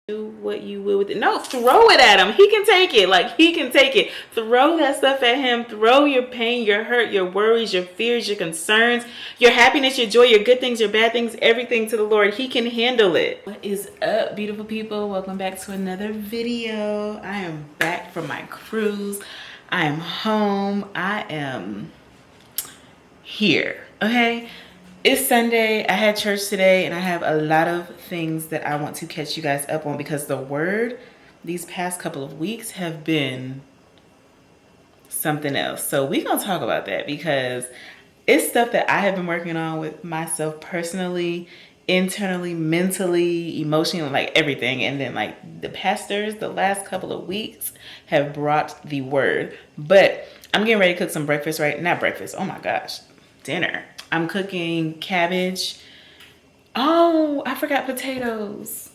do what you will with it. No, throw it at him. He can take it. Like, he can take it. Throw that stuff at him. Throw your pain, your hurt, your worries, your fears, your concerns, your happiness, your joy, your good things, your bad things, everything to the Lord. He can handle it. What is up, beautiful people? Welcome back to another video. I am back from my cruise. I am home. I am here, okay? It's Sunday. I had church today, and I have a lot of things that I want to catch you guys up on because the word these past couple of weeks have been something else. So we're going to talk about that because it's stuff that I have been working on with myself personally, internally, mentally, emotionally, like everything. And then like the pastors, the last couple of weeks have brought the word. But I'm getting ready to cook some breakfast, right? Not breakfast. Oh my gosh. Dinner. I'm cooking cabbage. Oh, I forgot potatoes.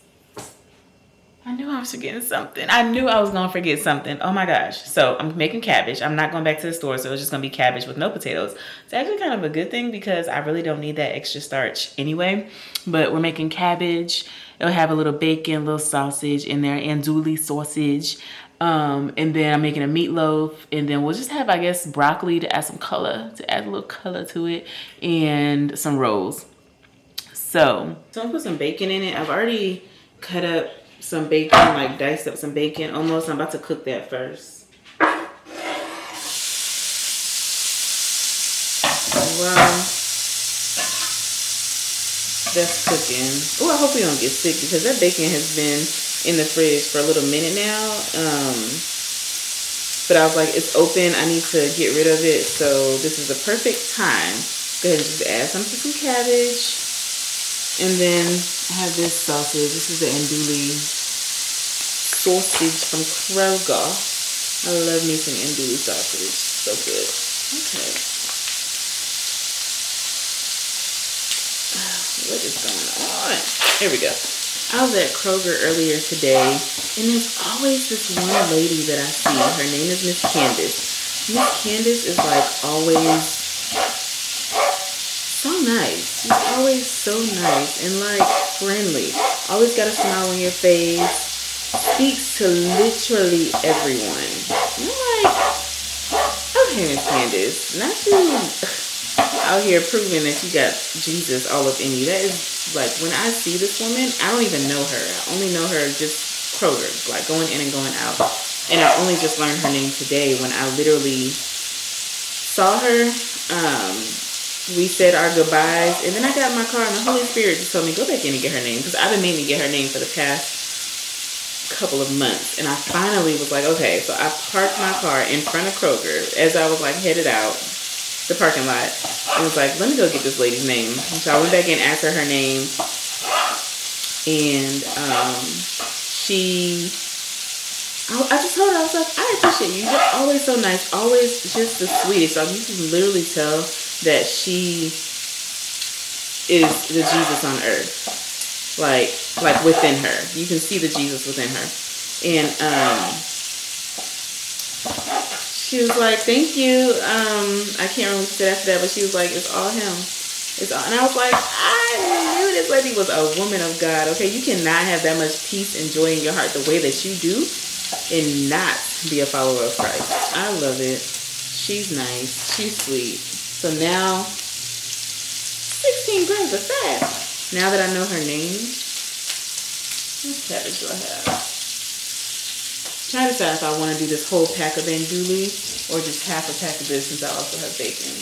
I knew I was forgetting something. I knew I was going to forget something. Oh my gosh. So I'm making cabbage. I'm not going back to the store, so it's just going to be cabbage with no potatoes. It's actually kind of a good thing because I really don't need that extra starch anyway. But we're making cabbage. It'll have a little bacon, a little sausage in there, andouille sausage. And then I'm making a meatloaf, and then we'll just have, I guess, broccoli to add some color, to add a little color to it, and some rolls. So I'm gonna put some bacon in it. I've already cut up some bacon, like diced up some bacon almost. I'm about to cook that first. Well, that's cooking. Oh, I hope we don't get sick because that bacon has been in the fridge for a little minute now. But I was like, it's open. I need to get rid of it. So this is the perfect time. Go ahead and just add some cabbage. And then I have this sausage. This is the andouille sausage from Kroger. I love me some andouille sausage. So good. Okay. What is going on? Here we go. I was at Kroger earlier today, and there's always this one lady that I see. Her name is Miss Candace. Miss Candace is like always so nice. She's always so nice and like friendly. Always got a smile on your face. Speaks to literally everyone. And I'm like, okay, Miss Candace, not you out here proving that you got Jesus all up in you. That is like, when I see this woman, I don't even know her. I only know her just Kroger, like going in and going out. And I only just learned her name today when I literally saw her. We said our goodbyes, and then I got in my car and the Holy Spirit just told me, go back in and get her name, because I've been meaning to get her name for the past couple of months. And I finally was like, okay. So I parked my car in front of Kroger as I was like headed out the parking lot. It was like, let me go get this lady's name. So I went back in, asked her name, and I just told her, I was like, I appreciate you. You're always so nice, always just the sweetest. So you can literally tell that she is the Jesus on earth, like within her. You can see the Jesus within her, and she was like, thank you. I can't remember what she said after that, but she was like, it's all him. It's all. And I was like, I knew this lady was a woman of God. Okay, you cannot have that much peace and joy in your heart the way that you do and not be a follower of Christ. I love it. She's nice. She's sweet. So now, 16 grams of fat. Now that I know her name, what cabbage do I have? Try to decide if I want to do this whole pack of andouille or just half a pack of this, since I also have bacon.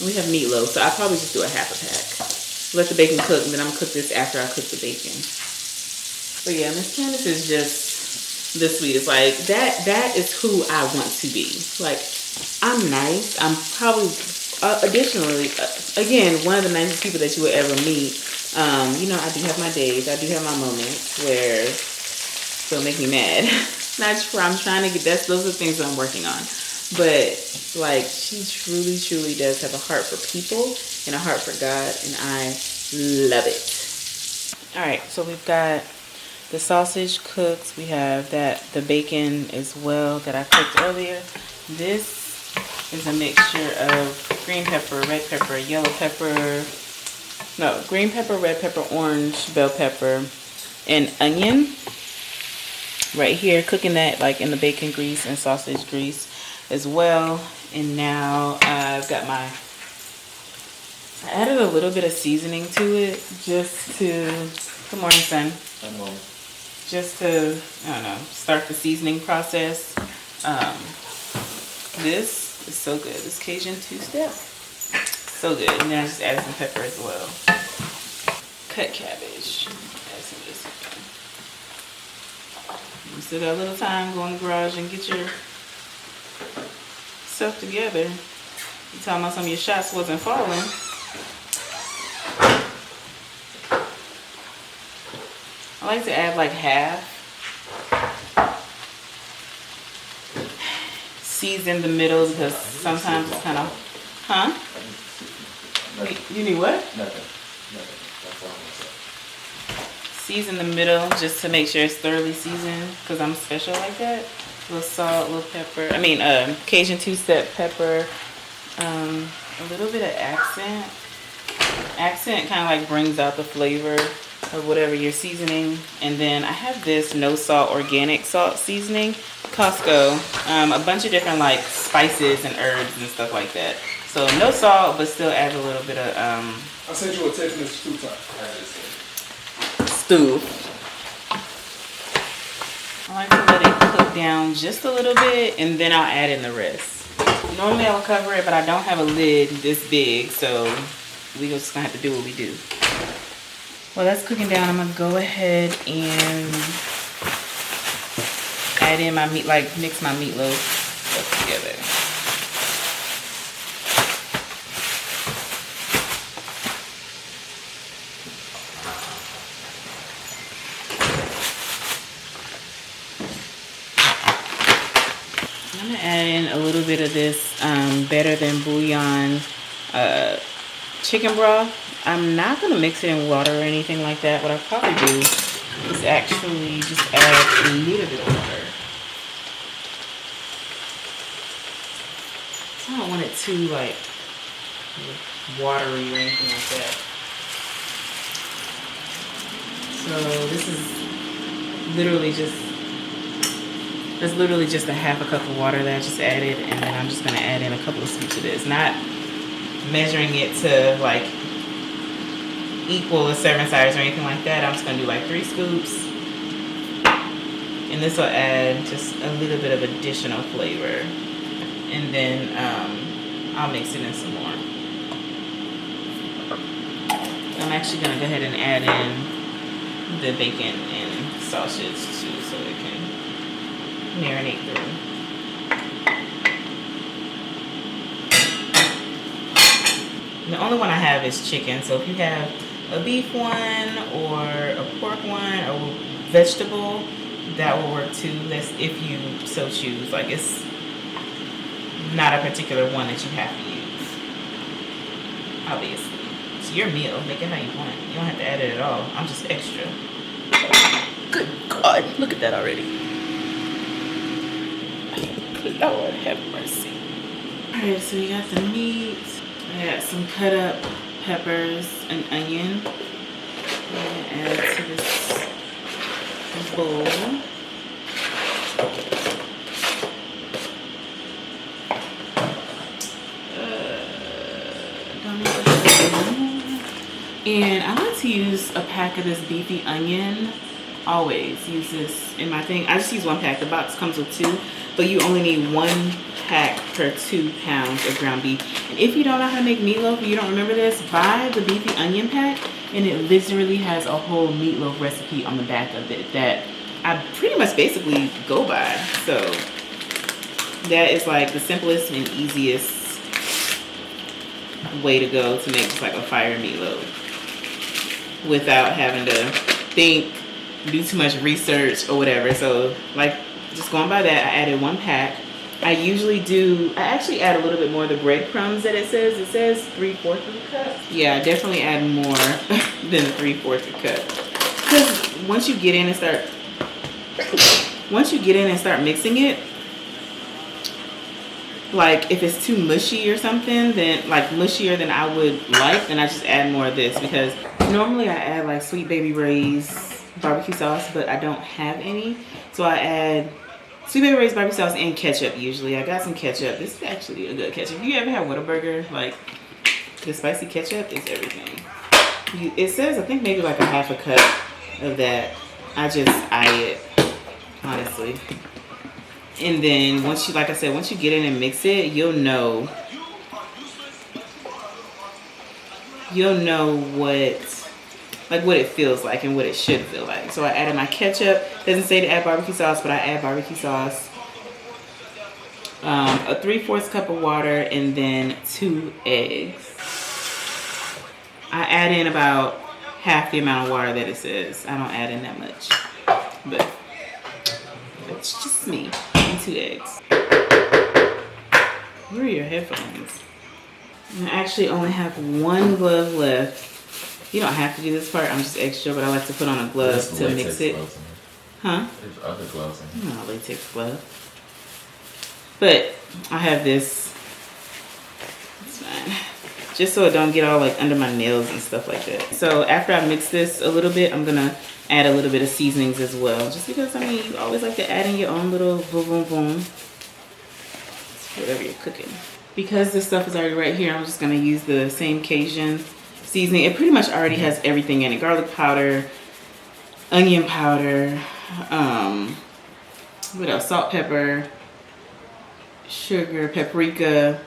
And we have meatloaf, so I'll probably just do a half a pack. Let the bacon cook, and then I'm going to cook this after I cook the bacon. But yeah, Miss Candace is just the sweetest. Like, that is who I want to be. Like, I'm nice. I'm probably, additionally, again, one of the nicest people that you would ever meet. You know, I do have my days. I do have my moments where it'll make me mad. I'm trying to get, those are the things that I'm working on. But like, she truly, truly does have a heart for people and a heart for God, and I love it. All right, so we've got the sausage cooked. We have the bacon as well that I cooked earlier. This is a mixture of green pepper, red pepper, yellow pepper, no, green pepper, red pepper, orange, bell pepper, and onion right here, cooking that like in the bacon grease and sausage grease as well. And now I've got I added a little bit of seasoning to it just to, good morning, son. Good morning. Just to, I don't know, start the seasoning process. This is so good. This Cajun two-step, so good. And then I just added some pepper as well. Cut cabbage. Add some of this. You still got a little time. Go in the garage and get your stuff together. You talking about some of your shots wasn't falling. I like to add like half. Season the middle because sometimes it's kind of, huh? You need what? Nothing. Season the middle just to make sure it's thoroughly seasoned because I'm special like that. A little salt, a little pepper. I mean, Cajun two-step pepper. A little bit of accent. Accent kind of like brings out the flavor of whatever you're seasoning. And then I have this no salt organic salt seasoning. Costco, a bunch of different like spices and herbs and stuff like that. So no salt, but still add a little bit of I sent you a text message 2 times. Stew. I like to let it cook down just a little bit and then I'll add in the rest. Normally I'll cover it, but I don't have a lid this big, so we just gonna have to do what we do. Well, that's cooking down. I'm gonna go ahead and add in my meat, like mix my meatloaf stuff together. I'm gonna add in a little bit of this Better Than Bouillon chicken broth. I'm not gonna mix it in water or anything like that. What I'll probably do is actually just add a little bit of water. I don't want it too like watery or anything like that. So this is literally just a half a cup of water that I just added, and then I'm just gonna add in a couple of scoops of this. Not measuring it to like equal a serving size or anything like that. I'm just gonna do like 3 scoops. And this will add just a little bit of additional flavor. And then I'll mix it in some more. I'm actually gonna go ahead and add in the bacon and sausage too so it can marinate through. The only one I have is chicken, so if you have a beef one or a pork one or vegetable, that will work too. That's if you so choose. Like, it's not a particular one that you have to use, obviously. It's your meal. Make it how you want. You don't have to add it at all. I'm just extra. Good God, look at that already. Lord have mercy. Alright, so we got the meat. I got some cut up peppers and onion. I'm gonna add to this bowl. And I like to use a pack of this beefy onion. Always use this in my thing. I just use 1 pack. The box comes with 2, but you only need 1 pack per 2 pounds of ground beef. And if you don't know how to make meatloaf, or you don't remember this, buy the beefy onion pack, and it literally has a whole meatloaf recipe on the back of it that I pretty much basically go by. So that is like the simplest and easiest way to go to make just like a fire meatloaf without having to think, do too much research or whatever. So like just going by that, I added 1 pack. I actually add a little bit more of the breadcrumbs that it says. It says 3/4 of a cup. Yeah, I definitely add more than 3/4 of a cup. Because once you get in and start mixing it, like if it's too mushy or something, then like mushier than I would like, then I just add more of this, because normally I add like Sweet Baby Ray's barbecue sauce, but I don't have any. So I add Sweet Baby Ray's barbecue sauce and ketchup usually. I got some ketchup. This is actually a good ketchup. If you ever have Whataburger, like the spicy ketchup is everything. It says I think maybe like a half a cup of that. I just eye it, honestly. And then once you, like I said, once you get in and mix it, you'll know what it feels like and what it should feel like. So I added my ketchup. Doesn't say to add barbecue sauce, but I add barbecue sauce. A 3/4 cup of water, and then 2 eggs. I add in about half the amount of water that it says. I don't add in that much, but it's just me. And 2 eggs. Where are your headphones? I actually only have 1 glove left. You don't have to do this part. I'm just extra, but I like to put on a glove to mix it. Huh? There's other gloves in here. No, latex glove. But I have this. It's fine. Just so it don't get all like under my nails and stuff like that. So after I mix this a little bit, I'm gonna add a little bit of seasonings as well. Just because, I mean, you always like to add in your own little boom boom boom. Whatever you're cooking. Because this stuff is already right here, I'm just gonna use the same Cajun seasoning. It pretty much already has everything in it. Garlic powder, onion powder, what else? Salt, pepper, sugar, paprika.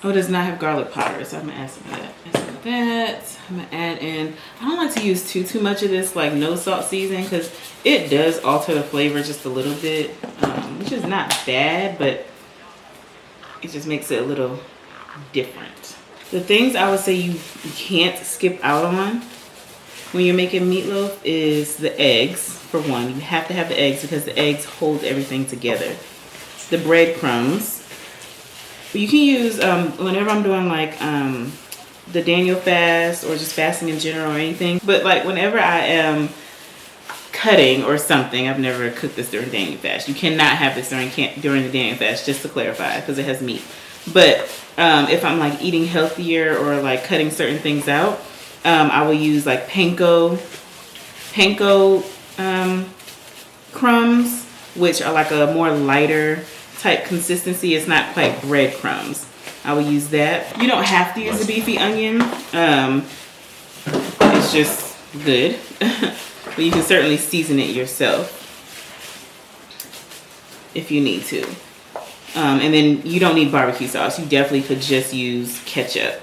Oh, it does not have garlic powder, so I'm gonna add some of that. Add some of that. I'm gonna add in, I don't like to use too much of this, like no salt seasoning, because it does alter the flavor just a little bit, which is not bad, but it just makes it a little different. The things I would say you can't skip out on when you're making meatloaf is the eggs, for one. You have to have the eggs because the eggs hold everything together. The breadcrumbs. You can use, whenever I'm doing like the Daniel fast or just fasting in general or anything, but like whenever I am cutting or something, I've never cooked this during Daniel fast. You cannot have this during the Daniel fast, just to clarify, because it has meat. But if I'm like eating healthier or like cutting certain things out, I will use like panko crumbs, which are like a more lighter type consistency. It's not quite breadcrumbs. I will use that. You don't have to use a beefy onion. It's just good. But you can certainly season it yourself if you need to. And then you don't need barbecue sauce. You definitely could just use ketchup.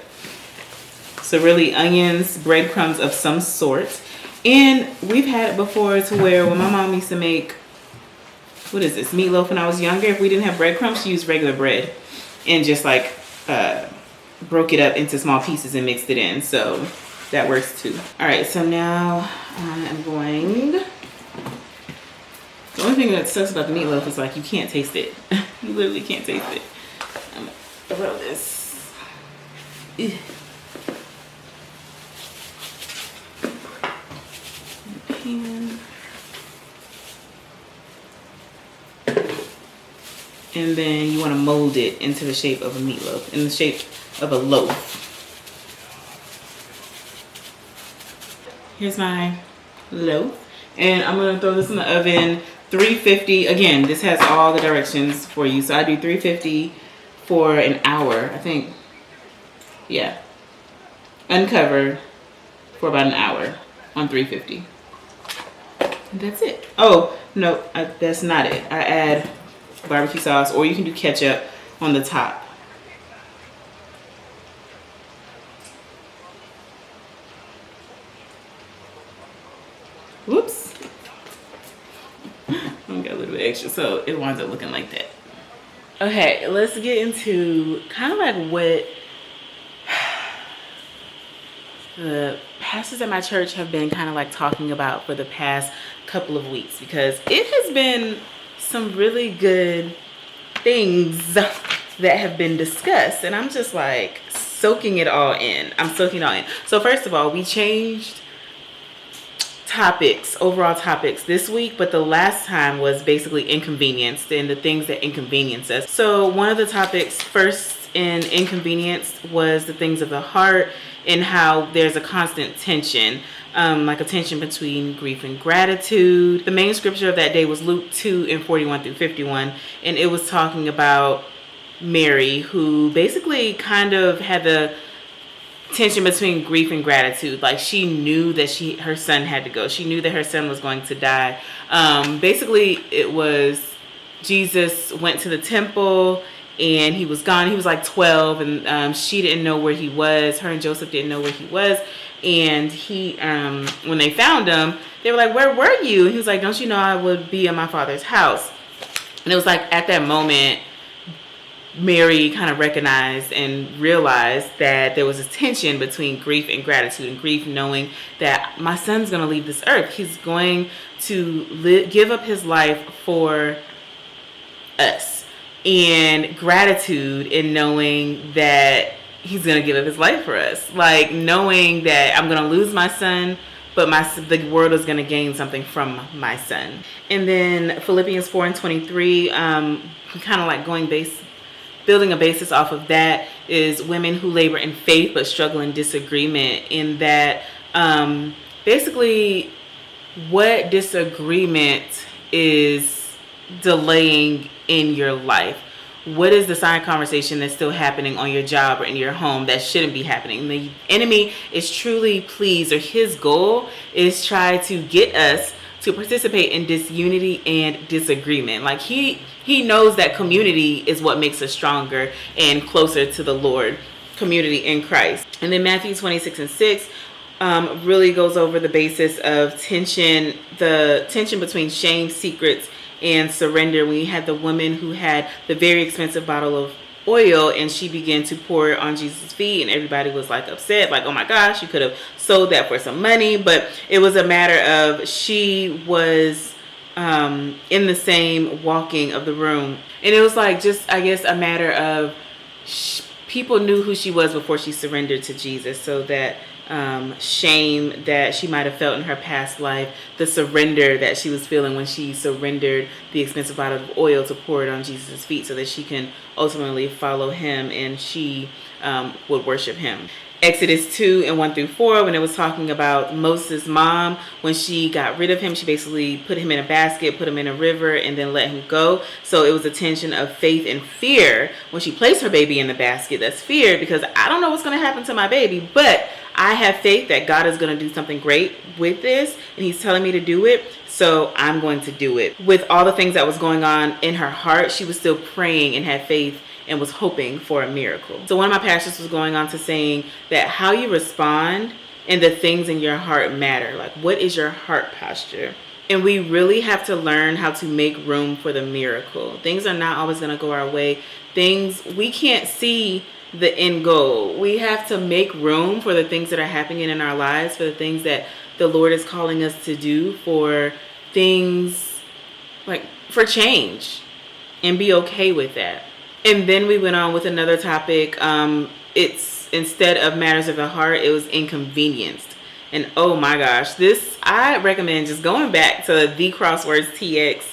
So really onions, breadcrumbs of some sort. And we've had it before to where when my mom used to make, what is this, meatloaf when I was younger, if we didn't have breadcrumbs, she used regular bread and just like broke it up into small pieces and mixed it in. So that works too. All right, so now I'm going, the only thing that sucks about the meatloaf is like you can't taste it. You literally can't taste it. I'm gonna throw this. Pan. And then you want to mold it into the shape of a meatloaf, in the shape of a loaf. Here's my loaf. And I'm going to throw this in the oven, 350. Again, this has all the directions for you. So I do 350 for an hour, I think. Yeah. Uncovered for about an hour on 350. And that's it. Oh, no, that's not it. I add barbecue sauce, or you can do ketchup on the top. Whoops. I got a little bit extra, so it winds up looking like that. Okay, let's get into kind of like what the pastors at my church have been kind of like talking about for the past couple of weeks, because it has been some really good things that have been discussed, and I'm just like soaking it all in. I'm soaking it all in. So first of all, we changed topics, overall topics this week, but the last time was basically inconvenienced and the things that inconvenience us. So one of the topics first in inconvenience was the things of the heart and how there's a constant tension, like a tension between grief and gratitude. The main scripture of that day was Luke 2:41-51, and it was talking about Mary, who basically kind of had the tension between grief and gratitude. Like, she knew that her son had to go. She knew that her son was going to die. Basically, it was Jesus went to the temple and he was gone. He was like 12, and she didn't know where he was. Her and Joseph didn't know where he was. And he, when they found him, they were like, "Where were you?" And he was like, "Don't you know I would be in my father's house?" And it was like at that moment, Mary kind of recognized and realized that there was a tension between grief and gratitude. And grief knowing that my son's going to leave this earth. He's going to give up his life for us. And gratitude in knowing that he's going to give up his life for us. Like, knowing that I'm going to lose my son, but the world is going to gain something from my son. And then Philippians 4:23, kind of like building a basis off of that, is women who labor in faith but struggle in disagreement. In that, basically, what disagreement is delaying in your life? What is the silent conversation that's still happening on your job or in your home that shouldn't be happening? The enemy is truly pleased, or his goal is try to get us to participate in disunity and disagreement. Like, he knows that community is what makes us stronger and closer to the Lord, community in Christ. And then Matthew 26:6 really goes over the basis of tension, the tension between shame, secrets, and surrender. We had the woman who had the very expensive bottle of oil, and she began to pour it on Jesus' feet, and everybody was like upset, like, "Oh my gosh, you could have sold that for some money." But it was a matter of, she was in the same walking of the room, and it was like, just, I guess, a matter of people knew who she was before she surrendered to Jesus. So that shame that she might have felt in her past life, the surrender that she was feeling when she surrendered the expensive bottle of oil to pour it on Jesus' feet, so that she can ultimately follow him and she would worship him. Exodus 2:1-4, when it was talking about Moses' mom, when she got rid of him, she basically put him in a basket, put him in a river, and then let him go. So it was a tension of faith and fear when she placed her baby in the basket. That's fear, because I don't know what's going to happen to my baby, but I have faith that God is going to do something great with this, and he's telling me to do it, so I'm going to do it. With all the things that was going on in her heart, she was still praying and had faith and was hoping for a miracle. So one of my pastors was going on to saying that how you respond and the things in your heart matter. Like, what is your heart posture? And we really have to learn how to make room for the miracle. Things are not always going to go our way. We can't see the end goal. We have to make room for the things that are happening in our lives, for the things that the Lord is calling us to do, for things like for change, and be okay with that. And then we went on with another topic. It's, instead of matters of the heart, it was inconvenienced. And oh my gosh, I recommend just going back to the Crosswords TX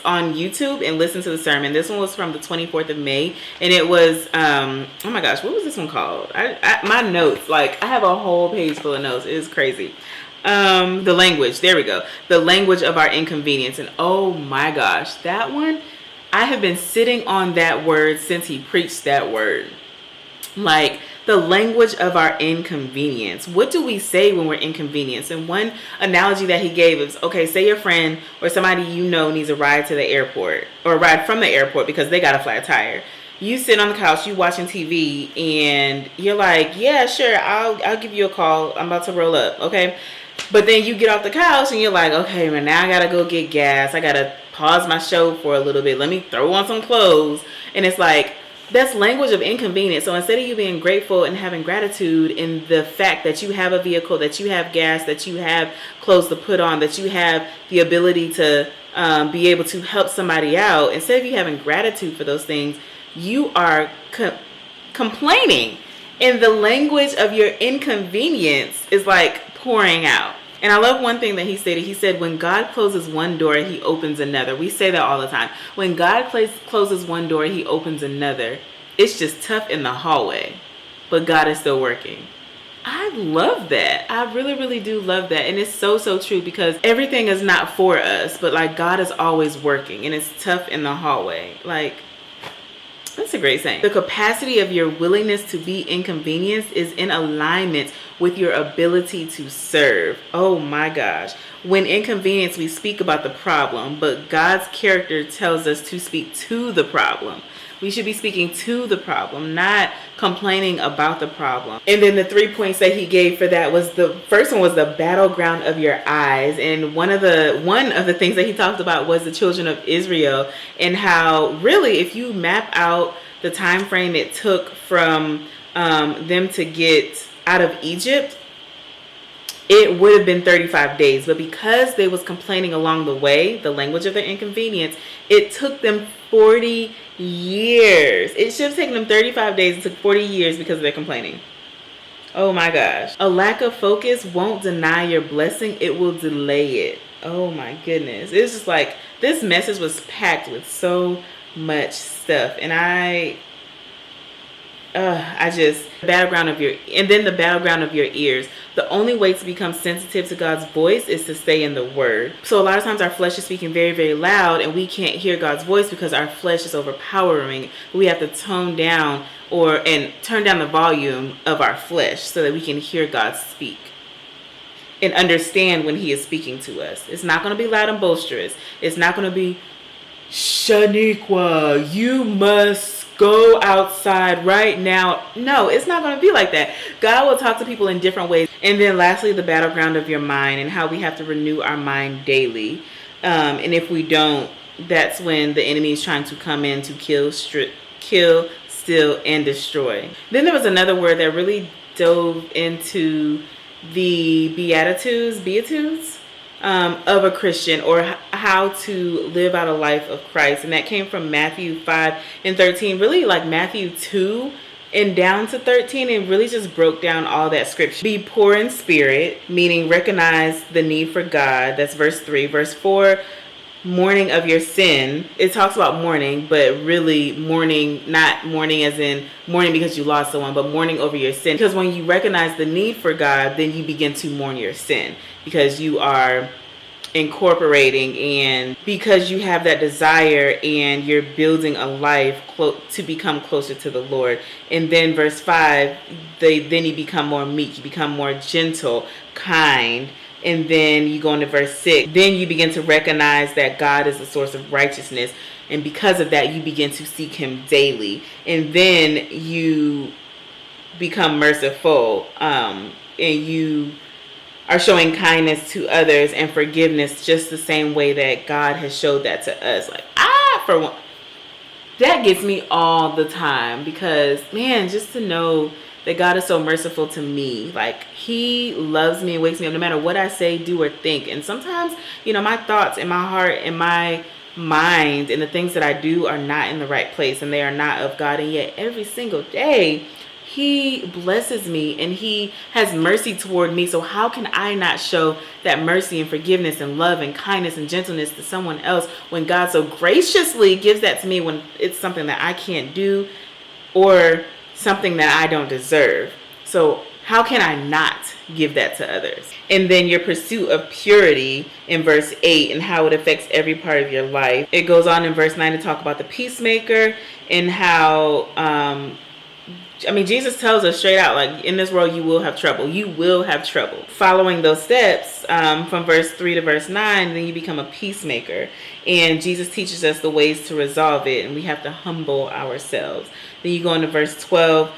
on YouTube and listen to the sermon. This one was from the 24th of May, and it was, oh my gosh, what was this one called? My notes, like, I have a whole page full of notes. It is crazy. The language, there we go. The language of our inconvenience. And oh my gosh, that one, I have been sitting on that word since he preached that word. Like, the language of our inconvenience. What do we say when we're inconvenienced? And one analogy that he gave is, okay, say your friend or somebody you know needs a ride to the airport, or a ride from the airport because they got a flat tire. You sit on the couch, you watching TV, and you're like, yeah, sure, I'll give you a call. I'm about to roll up, okay? But then you get off the couch and you're like, okay, man, now I gotta go get gas. I gotta pause my show for a little bit. Let me throw on some clothes. And it's like, that's language of inconvenience. So instead of you being grateful and having gratitude in the fact that you have a vehicle, that you have gas, that you have clothes to put on, that you have the ability to be able to help somebody out, instead of you having gratitude for those things, you are complaining. And the language of your inconvenience is like pouring out. And I love one thing that he stated. He said, when God closes one door, he opens another. We say that all the time. When God closes one door, he opens another. It's just tough in the hallway. but God is still working. I love that. I really, really do love that. And it's so, so true, because everything is not for us, but like God is always working, and it's tough in the hallway. Like, that's a great saying. The capacity of your willingness to be inconvenienced is in alignment with your ability to serve. Oh my gosh. When inconvenienced, we speak about the problem, but God's character tells us to speak to the problem. We should be speaking to the problem, not complaining about the problem. And then the 3 points that he gave for that was, the first one was the battleground of your eyes. And one of the things that he talked about was the children of Israel, and how really, if you map out the time frame it took from them to get out of Egypt, it would have been 35 days. But because they was complaining along the way, the language of their inconvenience, it took them 40 years. It should have taken them 35 days. It took 40 years because of their complaining. Oh my gosh. A lack of focus won't deny your blessing. It will delay it. Oh my goodness. It's just like, this message was packed with so much stuff. And the battleground of your ears. The only way to become sensitive to God's voice is to stay in the word. So a lot of times our flesh is speaking very, very loud, and we can't hear God's voice because our flesh is overpowering. We have to tone down and turn down the volume of our flesh so that we can hear God speak and understand when he is speaking to us. It's not going to be loud and boisterous. It's not going to be, Shaniqua, you must go outside right now. No, it's not going to be like that. God will talk to people in different ways. And then lastly, the battleground of your mind, and how we have to renew our mind daily. And if we don't, that's when the enemy is trying to come in to kill, steal, and destroy. Then there was another word that really dove into the beatitudes of a Christian, or how to live out a life of Christ. And that came from Matthew 5:13, really like Matthew 2 and down to 13, and really just broke down all that scripture. Be poor in spirit, meaning recognize the need for God. That's verse 3. Verse 4, mourning of your sin. It talks about mourning, but really mourning, not mourning as in mourning because you lost someone, but mourning over your sin. Because when you recognize the need for God, then you begin to mourn your sin, because you are incorporating, and because you have that desire, and you're building a life to become closer to the Lord. And then verse 5, then you become more meek, you become more gentle, kind. And then you go into verse 6. Then you begin to recognize that God is the source of righteousness. And because of that, you begin to seek him daily. And then you become merciful. And you are showing kindness to others and forgiveness just the same way that God has showed that to us. Like, for one, that gets me all the time. Because, man, just to know that God is so merciful to me. Like, he loves me and wakes me up no matter what I say, do, or think. And sometimes, my thoughts and my heart and my mind and the things that I do are not in the right place, and they are not of God. And yet every single day he blesses me and he has mercy toward me. So how can I not show that mercy and forgiveness and love and kindness and gentleness to someone else when God so graciously gives that to me, when it's something that I can't do or something that I don't deserve? So how can I not give that to others? And then your pursuit of purity in verse 8, and how it affects every part of your life. It goes on in verse 9 to talk about the peacemaker, and how Jesus tells us straight out, like, in this world you will have trouble. You will have trouble. Following those steps from verse 3 to verse 9, then you become a peacemaker. And Jesus teaches us the ways to resolve it, and we have to humble ourselves. Then you go into verse 12,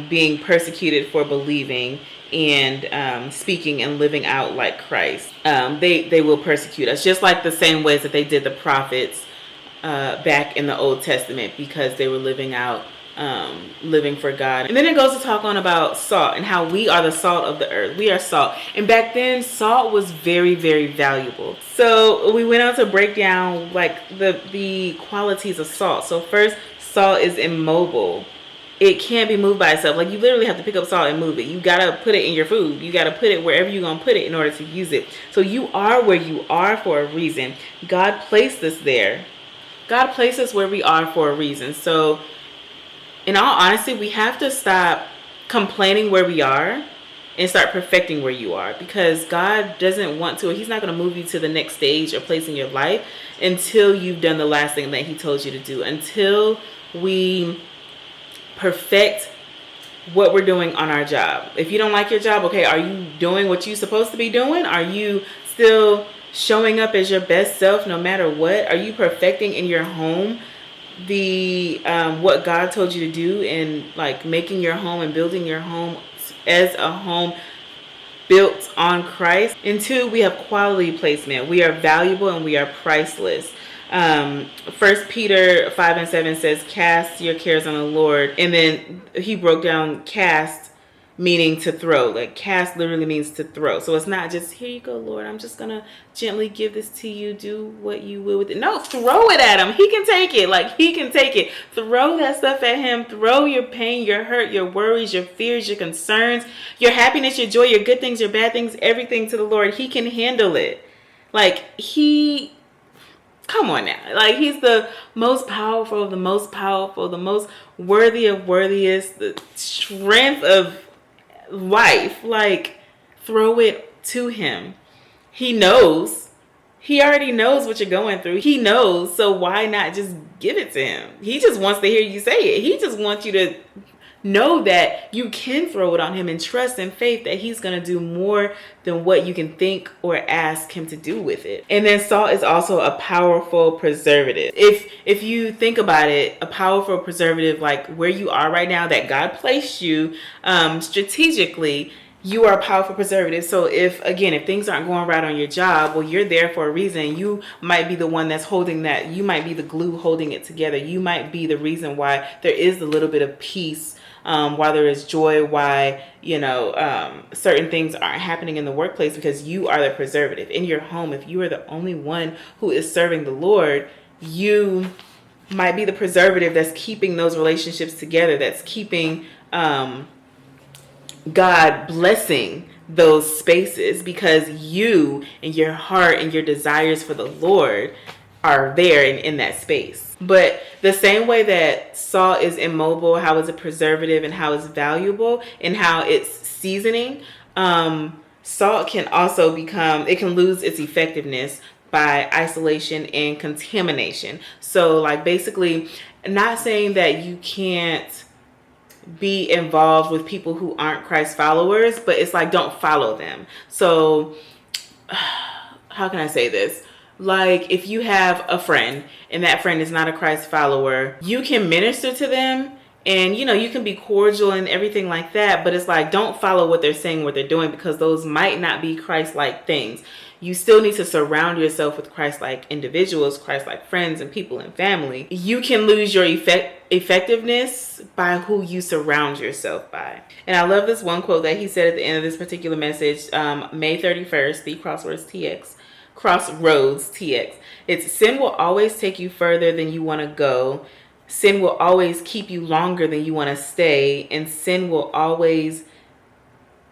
being persecuted for believing and speaking and living out like Christ. They will persecute us, just like the same ways that they did the prophets back in the Old Testament, because they were living out living for God. And then it goes to talk on about salt, and how we are the salt of the earth. We are salt. And back then, salt was very, very valuable. So we went on to break down like the qualities of salt. So first, salt is immobile. It can't be moved by itself. Like, you literally have to pick up salt and move it. You gotta put it in your food. You gotta put it wherever you're gonna put it in order to use it. So you are where you are for a reason. God placed us there. God placed us where we are for a reason. So in all honesty, we have to stop complaining where we are and start perfecting where you are, because God doesn't want to, or he's not going to move you to the next stage or place in your life until you've done the last thing that he told you to do, until we perfect what we're doing on our job. If you don't like your job, okay, are you doing what you're supposed to be doing? Are you still showing up as your best self no matter what? Are you perfecting in your home the what God told you to do, and like making your home and building your home as a home built on Christ? And two, we have quality placement. We are valuable and we are priceless. 1 Peter 5:7 says, cast your cares on the Lord. And then he broke down cast meaning to throw. Like cast literally means to throw. So it's not just, here you go, Lord, I'm just gonna gently give this to you, do what you will with it. No, throw it at him. He can take it. Like he can take it. Throw that stuff at him. Throw your pain, your hurt, your worries, your fears, your concerns, your happiness, your joy, your good things, your bad things, everything to the Lord. He can handle it. Like come on now. Like he's the most powerful, the most worthy of worthiest, the strength of life. Like throw it to him. He knows. He already knows what you're going through. He knows. So why not just give it to him? He just wants to hear you say it. He just wants you to know that you can throw it on him and trust and faith that he's going to do more than what you can think or ask him to do with it. And then salt is also a powerful preservative. If you think about it, a powerful preservative, like where you are right now, that God placed you strategically, you are a powerful preservative. So if things aren't going right on your job, well, you're there for a reason. You might be the one that's holding that. You might be the glue holding it together. You might be the reason why there is a little bit of peace, why there is joy, why, certain things aren't happening in the workplace, because you are the preservative. In your home, if you are the only one who is serving the Lord, you might be the preservative that's keeping those relationships together, that's keeping God blessing those spaces, because you and your heart and your desires for the Lord are there and in that space. But the same way that salt is immobile, how it's a preservative, and how it's valuable, and how it's seasoning, salt can also it can lose its effectiveness by isolation and contamination. So like basically, not saying that you can't be involved with people who aren't Christ followers, but it's like, don't follow them. So how can I say this? Like if you have a friend and that friend is not a Christ follower, you can minister to them and, you can be cordial and everything like that. But it's like, don't follow what they're saying, what they're doing, because those might not be Christ-like things. You still need to surround yourself with Christ-like individuals, Christ-like friends and people and family. You can lose your effectiveness by who you surround yourself by. And I love this one quote that he said at the end of this particular message, May 31st, the Crossroads TX. It's, sin will always take you further than you want to go. Sin will always keep you longer than you want to stay. And sin will always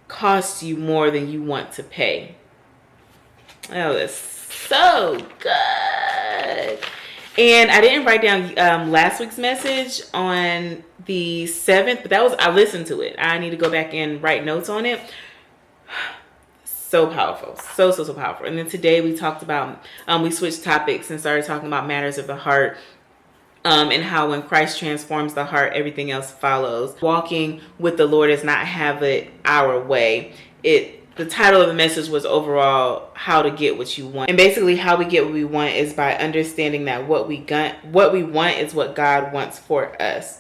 cost you more than you want to pay. Oh, that's so good. And I didn't write down last week's message on the 7th, but I listened to it. I need to go back and write notes on it. So powerful. So powerful. And then today we talked about, we switched topics and started talking about matters of the heart, and how when Christ transforms the heart, everything else follows. Walking with the Lord is not have it our way. The title of the message was overall how to get what you want. And basically how we get what we want is by understanding that what we want is what God wants for us,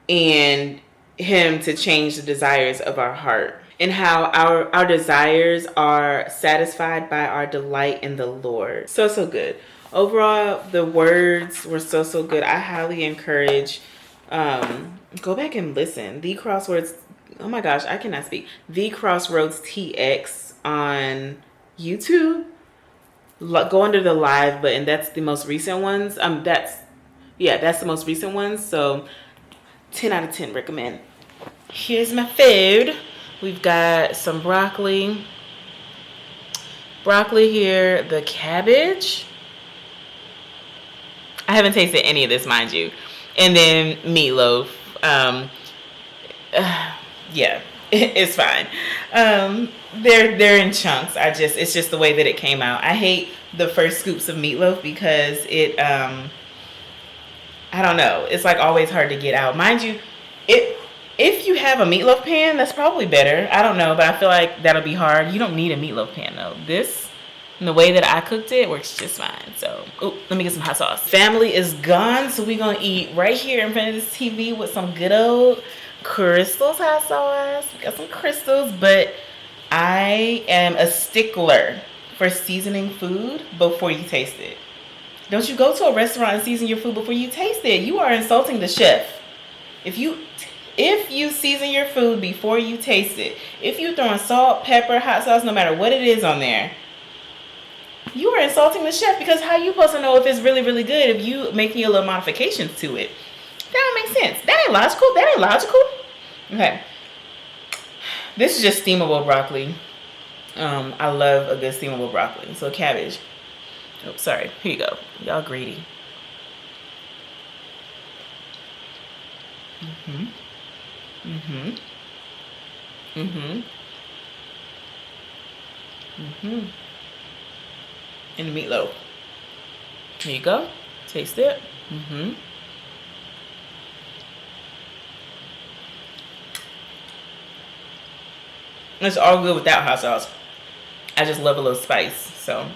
and him to change the desires of our heart, and how our desires are satisfied by our delight in the Lord. So good. Overall, the words were so good. I highly encourage, go back and listen. Oh my gosh, I cannot speak. The Crossroads TX on YouTube. Go under the live button. That's the most recent ones. That's the most recent ones. So 10 out of 10 recommend. Here's my food. We've got some broccoli here, the cabbage. I haven't tasted any of this, mind you. And then meatloaf. yeah, it's fine. They're in chunks. It's just the way that it came out. I hate the first scoops of meatloaf because it I don't know. It's like always hard to get out. Mind you, if you have a meatloaf pan, that's probably better. I don't know, but I feel like that'll be hard. You don't need a meatloaf pan though. This, and the way that I cooked it, works just fine. So, let me get some hot sauce. Family is gone, so we're gonna eat right here in front of this TV with some good old Crystal's hot sauce. We got some Crystals, but I am a stickler for seasoning food before you taste it. Don't you go to a restaurant and season your food before you taste it. You are insulting the chef. If you season your food before you taste it, if you throwing salt, pepper, hot sauce, no matter what it is on there, you are insulting the chef, because how you supposed to know if it's really, really good if you making a little modifications to it? That don't make sense. That ain't logical. That ain't logical. Okay. This is just steamable broccoli. I love a good steamable broccoli. So cabbage. Oh, sorry. Here you go. Y'all greedy. And the meatloaf. Here you go. Taste it. It's all good without hot sauce. I just love a little spice. So